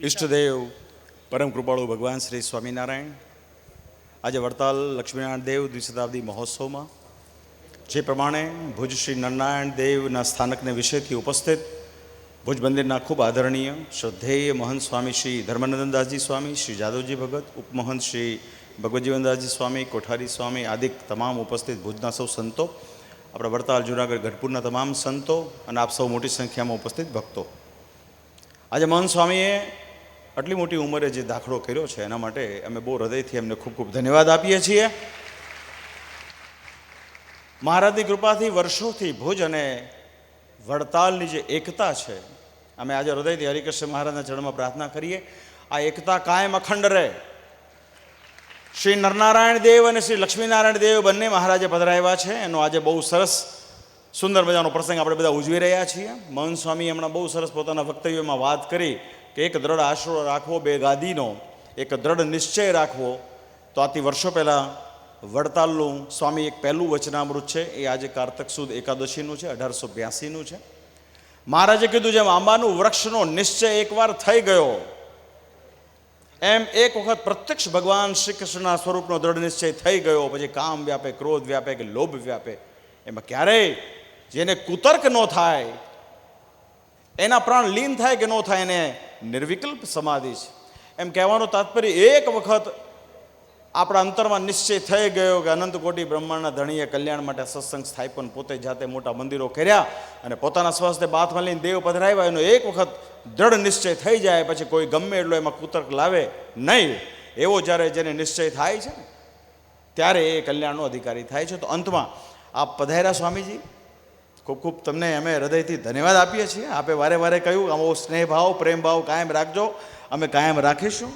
ઈષ્ટદેવ પરમ કૃપાળુ ભગવાન શ્રી સ્વામિનારાયણ આજે વડતાલ લક્ષ્મીનારાયણ દેવ દ્વિશતાબ્દી મહોત્સવમાં જે પ્રમાણે ભુજ શ્રી નરનારાયણ દેવના સ્થાનકને વિષયથી ઉપસ્થિત ભુજ મંદિરના ખૂબ આદરણીય શ્રદ્ધેય મહંત સ્વામી શ્રી ધર્માનંદદાસજી સ્વામી, શ્રી જાદવજી ભગત, ઉપમહંત શ્રી ભગવતજીવનદાસજી સ્વામી, કોઠારી સ્વામી આદિ તમામ ઉપસ્થિત ભુજના સૌ સંતો, આપણા વડતાલ જૂનાગઢ ગઢપુરના તમામ સંતો અને આપ સૌ મોટી સંખ્યામાં ઉપસ્થિત ભક્તો, આજે મહંત સ્વામીએ આટલી મોટી ઉંમરે જે દાખલો કર્યો છે એના માટે અમે બહુ હૃદયથી એમને ખૂબ ખૂબ ધન્યવાદ આપીએ છીએ. મહારાજની કૃપાથી વર્ષોથી ભુજ અને વડતાલની જે એકતા છે, અમે આજે હૃદયથી હરિકૃષ્ણ મહારાજના ચરણમાં પ્રાર્થના કરીએ આ એકતા કાયમ અખંડ રહે. શ્રી નરનારાયણ દેવ અને શ્રી લક્ષ્મીનારાયણ દેવ બંને મહારાજે પધરાવ્યા છે, એનો આજે બહુ સરસ સુંદર મજાનો પ્રસંગ આપણે બધા ઉજવી રહ્યા છીએ. મહંત સ્વામી હમણાં બહુ સરસ પોતાના વક્તવ્યમાં વાત કરી કે એક દ્રઢ આશરો રાખવો, બે ગાદીનો એક દ્રઢ નિશ્ચય રાખવો. તો આથી વર્ષો પહેલાં વડતાલનું સ્વામી એક પહેલું વચનામૃત છે, એ આજે કારતક સુદ એકાદશીનું છે, 1882નું છે. મહારાજે કીધું જેમ આંબાનું વૃક્ષનો નિશ્ચય એકવાર થઈ ગયો એમ એક વખત પ્રત્યક્ષ ભગવાન શ્રી કૃષ્ણના સ્વરૂપનો દ્રઢ નિશ્ચય થઈ ગયો પછી કામ વ્યાપે, ક્રોધ વ્યાપે કે લોભ વ્યાપે એમાં ક્યારેય જેને કુતર્ક ન થાય, એના પ્રાણ લીન થાય કે ન થાય, એને નિર્વિકલ્પ સમાધિ છે. એમ કહેવાનું તાત્પર્ય એક વખત આપણા અંતરમાં નિશ્ચય થઈ ગયો કે અનંત કોટી બ્રહ્માંડના ધણીએ કલ્યાણ માટે સત્સંગ સ્થાપન પોતે જાતે મોટા મંદિરો કર્યા અને પોતાના સ્વાસ્થ્ય બાથમાં લઈને દેવ પધરાવ્યા, એનો એક વખત દ્રઢ નિશ્ચય થઈ જાય પછી કોઈ ગમે એટલો એમાં કુતર્ક લાવે નહીં. એવો જ્યારે જેને નિશ્ચય થાય છે ને ત્યારે એ કલ્યાણનો અધિકારી થાય છે. તો અંતમાં આપ પધાર્યા સ્વામીજી, ખૂબ ખૂબ તમને અમે હૃદયથી ધન્યવાદ આપીએ છીએ. આપે વારે વારે કહ્યું આવો સ્નેહભાવ, પ્રેમભાવ કાયમ રાખજો, અમે કાયમ રાખીશું.